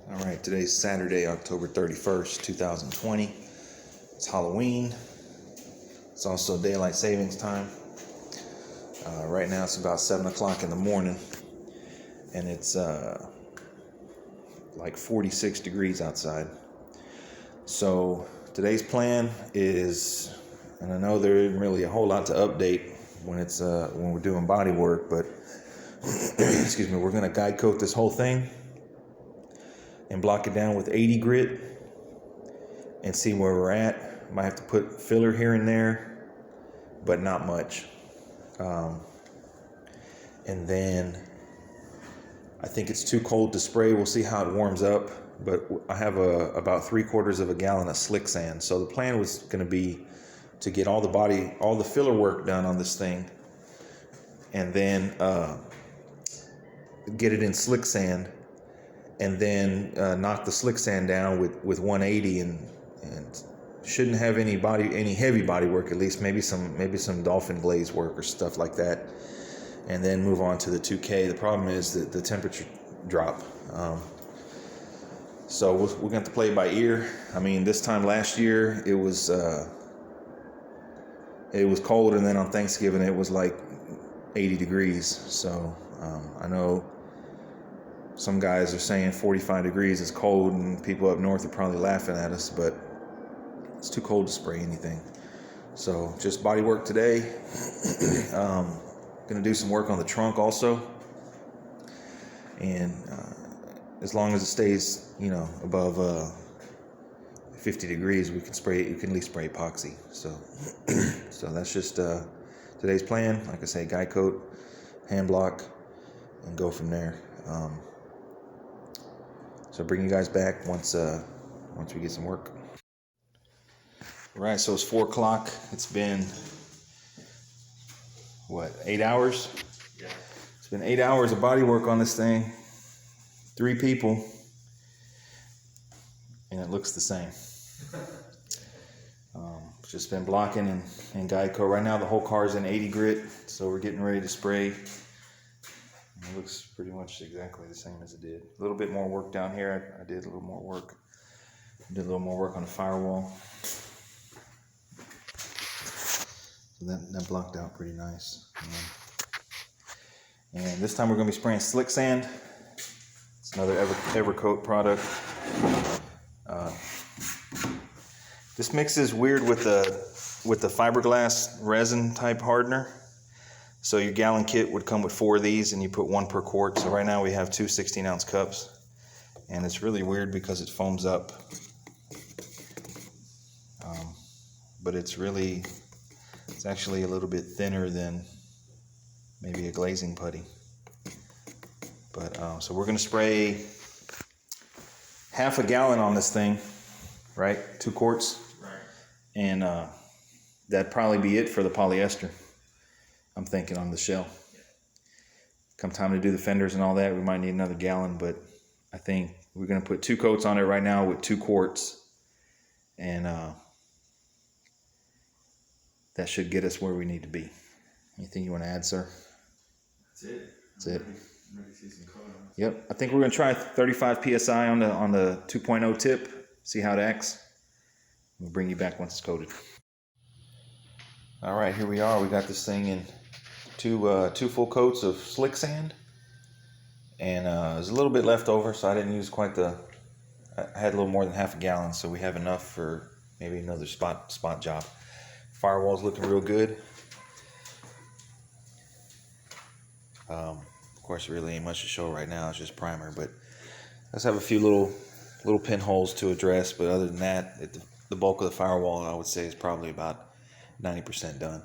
All right, today's Saturday, October 31st, 2020. It's Halloween. It's also daylight savings time. Right now it's about 7 o'clock in the morning, and it's like 46 degrees outside. So today's plan is, and I know there isn't really a whole lot to update when we're doing body work, but excuse me, we're going to guide coat this whole thing and block it down with 80 grit and see where we're at. Might have to put filler here and there, but not much. And then I think it's too cold to spray. We'll see how it warms up, but I have about 3/4 of a gallon of slick sand. So the plan was going to be to get all the filler work done on this thing, and then get it in slick sand, and then knock the slick sand down with 180, and shouldn't have any heavy body work, at least maybe some dolphin glaze work or stuff like that, and then move on to the 2K. The problem is that the temperature drop. So we're going to have to play it by ear. I mean, this time last year it was cold, and then on Thanksgiving it was like 80 degrees. So I know some guys are saying 45 degrees is cold, and people up north are probably laughing at us, but it's too cold to spray anything. So just body work today. Gonna do some work on the trunk also, and as long as it stays, above 50 degrees, we can at least spray epoxy. So that's just today's plan. Like I say, guide coat, hand block, and go from there. So bring you guys back once we get some work. All right, so it's 4 o'clock. It's been 8 hours? Yeah. It's been 8 hours of body work on this thing. 3 people, and it looks the same. Just been blocking and guide coat. Right now the whole car is in 80 grit, so we're getting ready to spray. It looks pretty much exactly the same as it did. A little bit more work down here. I did a little more work. Did a little more work on the firewall. So that blocked out pretty nice. And this time we're going to be spraying slick sand. It's another Evercoat product. This mix is weird with the fiberglass resin type hardener. So your gallon kit would come with 4 of these, and you put 1 per quart. So right now we have 2 16-ounce cups, and it's really weird because it foams up. But it's actually a little bit thinner than maybe a glazing putty. But so we're going to spray half a gallon on this thing, right? 2 quarts. Right. And that'd probably be it for the polyester, I'm thinking, on the shell. Yeah. Come time to do the fenders and all that, we might need another gallon, but I think we're going to put 2 coats on it right now with 2 quarts. And that should get us where we need to be. Anything you want to add, sir? That's it. That's it. I'm ready to see some color. Yep. I think we're going to try 35 PSI on the 2.0 tip, see how it acts. We'll bring you back once it's coated. All right, here we are. We got this thing in two full coats of slick sand. And there's a little bit left over, so I didn't use I had a little more than half a gallon, so we have enough for maybe another spot job. Firewall's looking real good. Of course, really ain't much to show right now. It's just primer, but let's have a few little pinholes to address. But other than that, the bulk of the firewall, I would say, is probably about 90% done.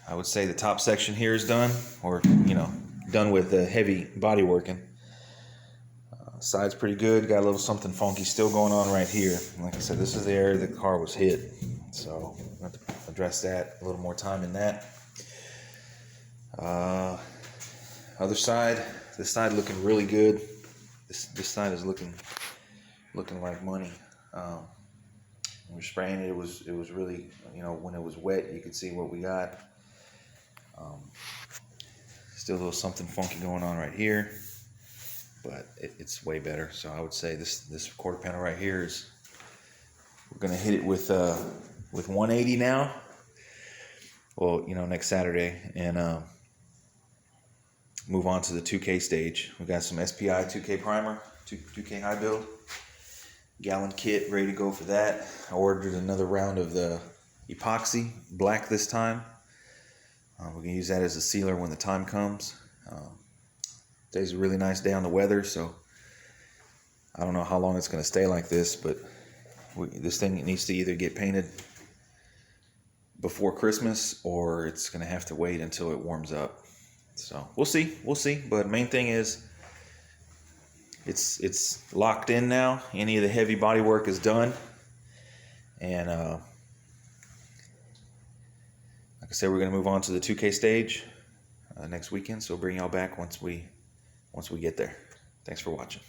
I would say the top section here is done, or done with the heavy body working. Side's pretty good. Got a little something funky still going on right here. Like I said, this is the area the car was hit, so I have to address that. A little more time in that. Other side, this side looking really good. This side is looking like money. When we're spraying it, it was really, when it was wet, you could see what we got. Still a little something funky going on right here, but it's way better. So I would say this quarter panel right here is, we're gonna hit it with 180 now. Well, next Saturday, and move on to the 2K stage. We got some SPI 2K primer, 2K high build, gallon kit ready to go for that. I ordered another round of the epoxy black this time. We're gonna use that as a sealer when the time comes. Today's a really nice day on the weather, so I don't know how long it's gonna stay like this, but this thing needs to either get painted before Christmas, or it's gonna have to wait until it warms up. So we'll see. But main thing is, it's locked in now. Any of the heavy body work is done, and like I said, we're gonna move on to the 2K stage next weekend. So bring y'all back once we get there. Thanks for watching.